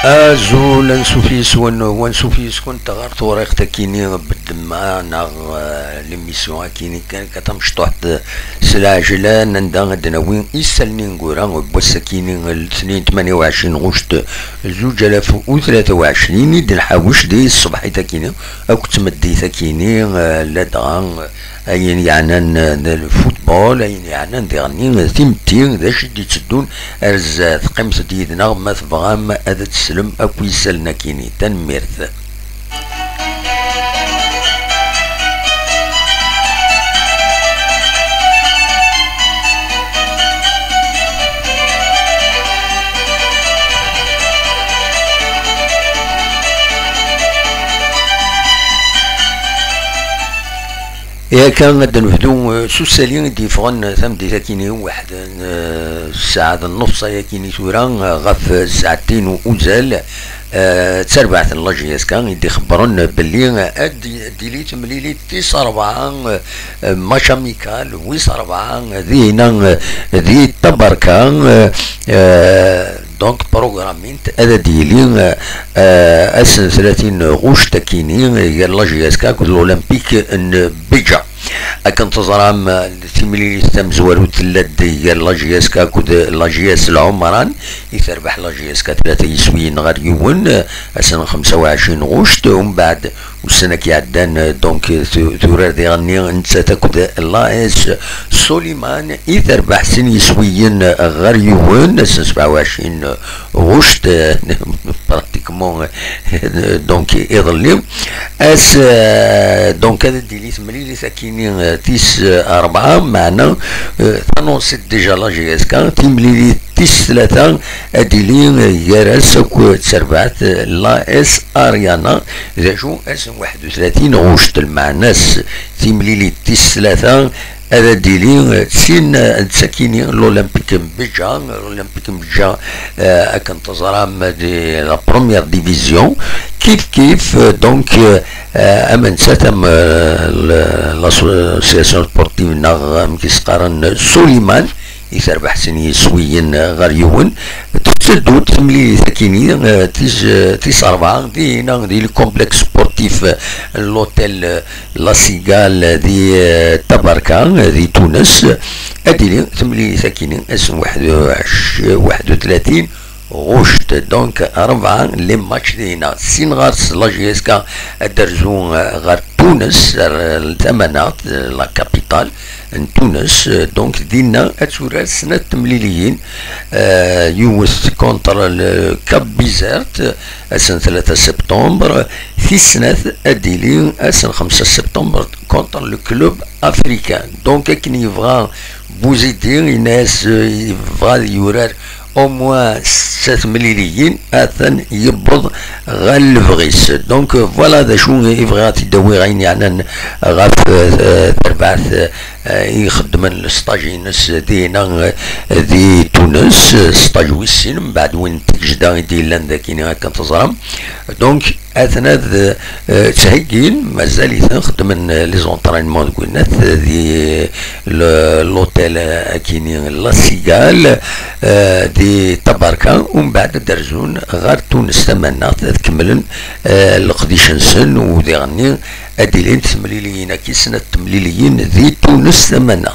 ازول نسوفيس ونسوفيس كنت غير طوريق تاكيني بالدماء ناغ ليميسيون كيني كان كتمشطوح سلاجلا نندا دناوين يسالني نقورا وبوسا كيني الاثنين 28 غشت 2023 يد نحاوش دي الصبح تاكيني اكو تمدي تاكيني لدغا اين يعني الفوتبول اين يعني ديغني تيمتين داش دي تسدون ارز ثقيمت ديدنا ما تبغام هذا تسلم اكو يسالنا كيني تنميرث يا كان غدا نفدو سوسالين دي فغن ثم دي تاكيني واحد الساعة النص يا كيني تورا غف ساعتين وزال تسربعت اللاجياس كان يدي خبرنا باللي ديليت مليلي تيس 4 ماتش اميكال ويس 4 ذي تبركان دونك بروغرامين هذا ديلي اسن 30 غوش تاكيني هي اللاجياس كان الاولمبيك بيجا اكن تزرام تيملي تمزورو تلاد ديال لاجياس كاكود لاجياس العمران يتربح لاجياس كا 3 يسويين غير يون سنه 25 غشت ومن بعد والسنه كيعدان دونك تورا ديغني انت تاكد لايس سليمان يتربح سن يسويين غير يون سنه 27 غشت براتيكمون دونك يظلم اس دونك هذا ديليت ملي ساكينين تيس 4 معنا تانونسيت ديجا لاجياس كان تيملي تيس 3 اديلين يارس كو تسربعت لا اس اريانا زاجو اس 31 غشت المعناس تيملي تيس 3 هذا ديلي سين تساكيني الاولمبيك بيجا كان تزرام دي لا بروميير ديفيزيون كيف دونك امن ساتم لاسوسياسيون سبورتيف نغم كيسقارن سليمان يتربح سني سويين غير يون تسدو تملي ساكيني تيس 4 دي الكومبلكس سبورتيف لوتيل لا سيغال دي تبركان دي تونس ادي تملي ساكيني اسم 31 غشت دونك 4 لي ماتش دينا سين غارس لاجيسكا درزون غير تونس الثمانات لا كابيتال تونس دونك دينا اتورا سنة تمليليين يوث كونتر الكاب بيزارت سنة 3 سبتمبر في سنة اديلي سنة 5 سبتمبر كونتر لو كلوب افريكان دونك كي يبغى بوزيدي الناس يبغى يورار او موان 7 مليليين اثن يبض غال الفغيس دونك فوالا دا شو يبغى تدوي غين يعني غاف تربعث يخدم الستاجينس دينا دي تونس ستاج ويسين من بعد وين تجدا دي لندا كاين هكا تزرم دونك اثنا تسهيين مازال يخدم لي زونطرينمون قلنا دي لوتيل كاين لا سيغال دي تباركا ومن بعد درزون غير تونس ثمنا تكملن القديشنسن ودي غني اديلين تمليليين كي سنه تمليليين ذي تونس ثمنا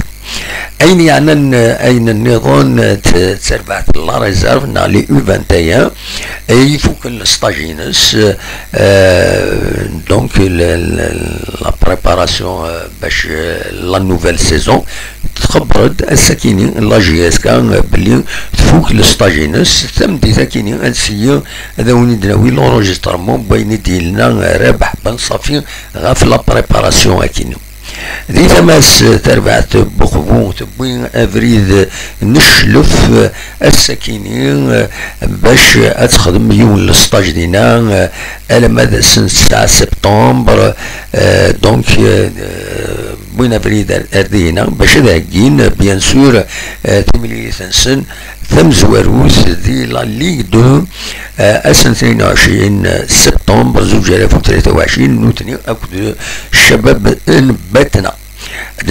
اين يعني اين النظام تسربعت لا ريزيرف نا لي او 21 اي فوق الستاجينس دونك لا بريباراسيون باش لا نوفيل سيزون تخبرت الساكيني لا جي اس كان بلي فوق الستاجينس ثم دي ساكيني انسيا هذا وين دراوي لونجسترمون بين ديالنا رابح بن صافي غاف لا بريباراسيون اكيني ذي تماس تربعت بخبون تبوين افريد نشلف الساكينين باش اتخدم يوم الستاج دينا على مدى سنة 9 سبتمبر دونك بوين افريد اردينا باش داكين بيان سور تملي سنسن ثم زواروس دي لا ليغ دو اسن 22 سبتمبر 2023 نوتني اكد الشباب باتنا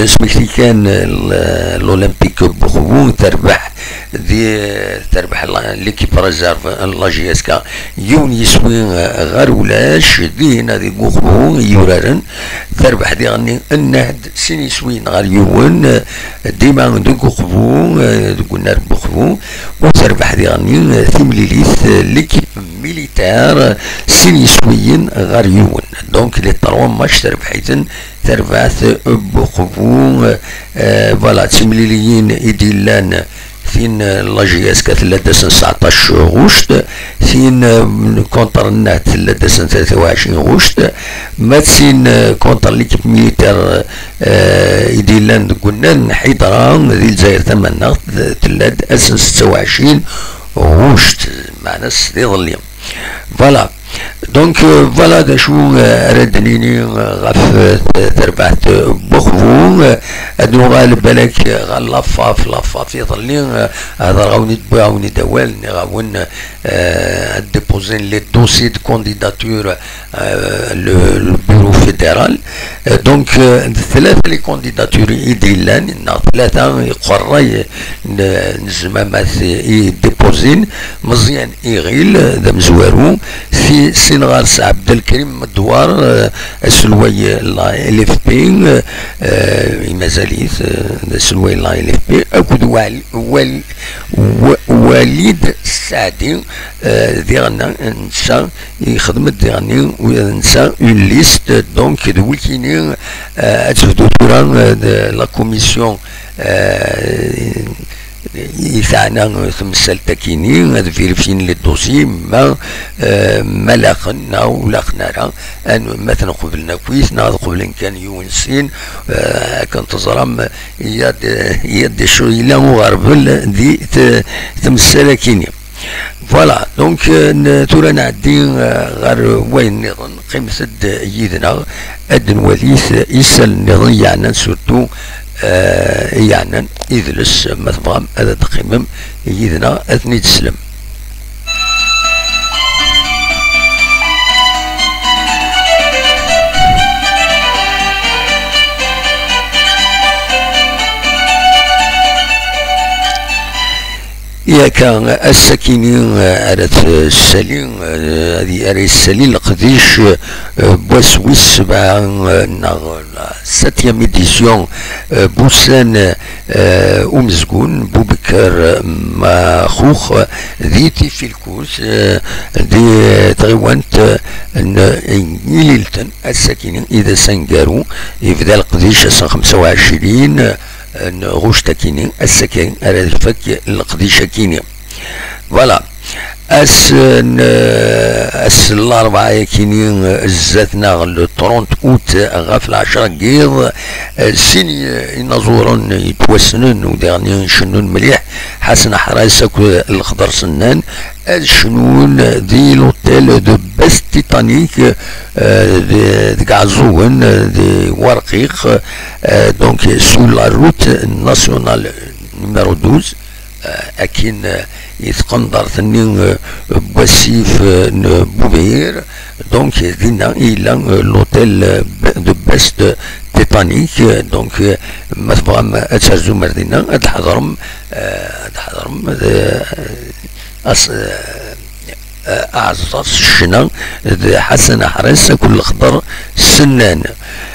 سميتي كان الاولمبيك بوخبو تربح ليكيب ريزيرف لا جي اس كا يون يسوي غير ولاش دينا دي بوخبو يورارن تربح ديغني النهد سين يسوي غير يون ديما دو بوخبو دو نار بوخبو وتربح ديغني ثمليليث ليكيب ميليتير سين يسويين غير يون دونك لي طروا ماتش تربحيتن تربعت بوخبو فوالا تمليليين إديلان فين لاجياس كثلاثة 19 غشت فين كونتر النهد 23 غشت ماتسين كونتر ليكيب ميليتير إديلان قلنا حيدرا ذي الجزائر ثمن ثلاثة 26 غشت معنا ذي ظليم فوالا دونك فوالا دا شو ردنيني غاف تربعت بوخبو ادو غالب بالك غلافا في لافا في ظلين هذا غاوني تباوني دوال غاون ديبوزين لي دوسي دو كونديداتور البيرو فيدرال دونك ثلاثة لي كونديداتور يديلان ثلاثة يقرر نزمامات يديبوزين مزيان إيغيل ذا مزوارو في سنغال عبد الكريم الدوار سلوي لا ال اف بي مازاليت سلوي لا ال اف بي اكد وليد السعدي ديالنا نسا يخدم ديالني ونسا اون ليست دونك دولكيني اتفدو تورا لا كوميسيون يثعنا تمثل تكيني هذا فيرفين لي دوسي ما لاقنا ولاقنا ان مثلا قبلنا كويس قبل ان كان يونسين كان تزرم يد شويه وغربل دي تمثل كيني فوالا دونك تورا نعدي غير وين نظن قيمة يدنا ادن وليث يسال نظن يعني سورتو يعني يدلس مثلا هذا تقيمم يدنا اثني تسلم يا كان السكينين على السلين هذه أري السلين القديش بوسويس سبعة ساتيام إديسيون بوسان أمزقون بوبكر مخوخ ذيتي في الكوس دي تغيوانت نيلتن السكينين إذا سنقارو يبدا القديش 25 غوش تاكيني السكين على الفك القديشة كيني فوالا اس الاربعة كيني زاتنا لو 30 اوت غاف 10 قيض سين ينظورون يتوسنن وديرني شنون مليح حسن حراسك الخضر سنان شنون دي لوتيل دو بس تيتانيك دي كازوين دي ورقيق دونك سو لا روت ناسيونال نيميرو 12 اكين يتقندر ثني بوسيف بوبير دونك دينا الى لوتيل دو بيست تيتانيك دونك مثلا اتسرزو مردينا اتحضرم أعزز الشنا حسن حرس كل خضر سنان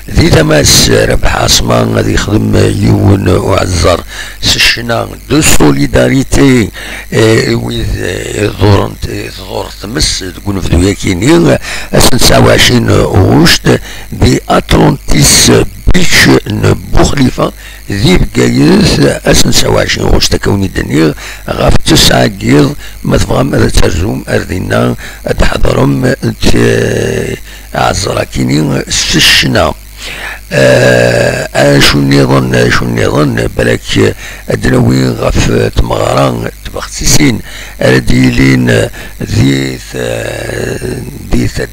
ذي تماس ربح عصمان غادي يخدم يون وعزر الشنا دو سوليداريتي ويذ ظهور تمس تكون في دوياكيني 29 غشت دي أتلانتيس بيش بوخليفة ذي بقايز 29 غشت كوني دنيا غاف 9 قيض مثفغم هذا ترزوم أردنا تحضرهم عزراكيني سشنا شو النظام بالك ادنوي غف تمغران تبختسين رديلين ذي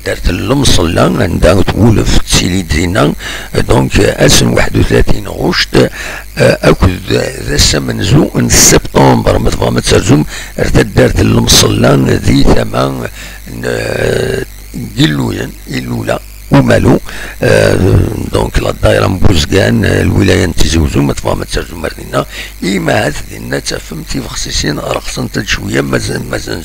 دارت المصلى عندها تولف تسيلي دينا دونك 31 غشت اكد ذا السمنزو ان سبتمبر مثلا ما ترزم ارتدارت المصلى ذي ثمان إلولا ومالو. دونك لا دايره مبوزكان الولايه نتيزوزو ما تفهم تسرزو مردينا إما هاد دينا تفهمتي بخصيصين رقصن شويه مازن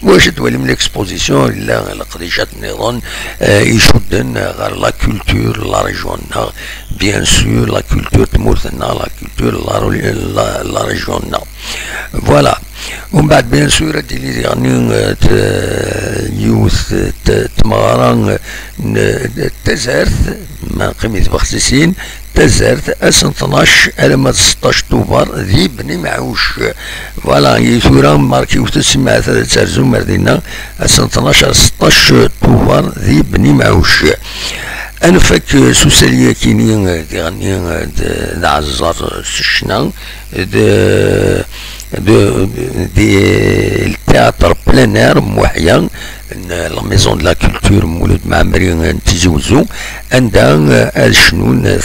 واش تولي من ليكسبوزيسيون لا قضيشات نظن يشدن غير لا كولتور لا ريجوننا بيان سور لا كولتور تمورتنا لا كولتور لا ريجوننا فوالا. ومن بعد بيان سور هادي لي يعني يوث تمارا تزارت ما قيمة بخصيصين تزارت أسن 12 على 16 طوفار ذي بني معوش فوالا يثورا ماركي وتسمع تسرزو مردينا أسن 12 16 طوفار ذي بني معوش. أنا فك سوسالية كيني دي عزار الشنا التياتر بلانير موحيا لا ميزون دو لا كولتور مولود معمري تيزوزو عندها الشنون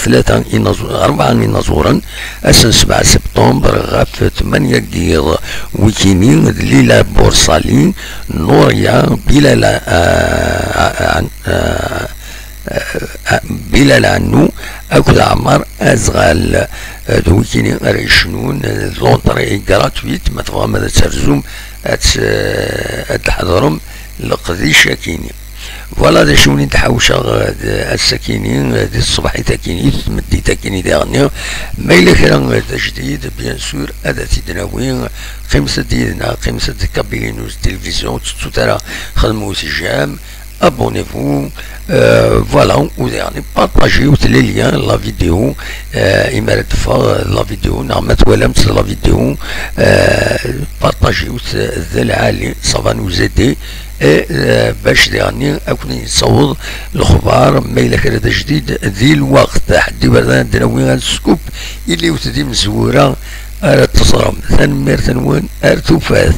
4 نازورا أسن 7 سبتمبر غاف 8 ديال ويكيني ليلة بورصالي نوريا بلال عنو اكد عمر ازغال دوكيني ريشنون لونطري غراتويت ما تبغى ماذا ترزوم تحضرهم لقضي شاكيني فوالا دا شوني تحوشا السكيني دي الصباحي تاكيني تمدي تاكيني دي غنيا ما إلا كان جديد بيان سور هذا تيدناوي خمسة ديالنا خمسة كابينوز تلفزيون ترى خدمو سجام. Abonnez-vous, voilà, ou dernier, partagez les liens, la vidéo, il mérite de faire la vidéo, la vidéo, partagez ça va nous aider. باش يعني اكون نصور الاخبار ما الى كان جديد ذي الوقت حدي بردان دناوي السكوب اللي وتدي مزوره تصرم ثان مير ثنوان ارتفاث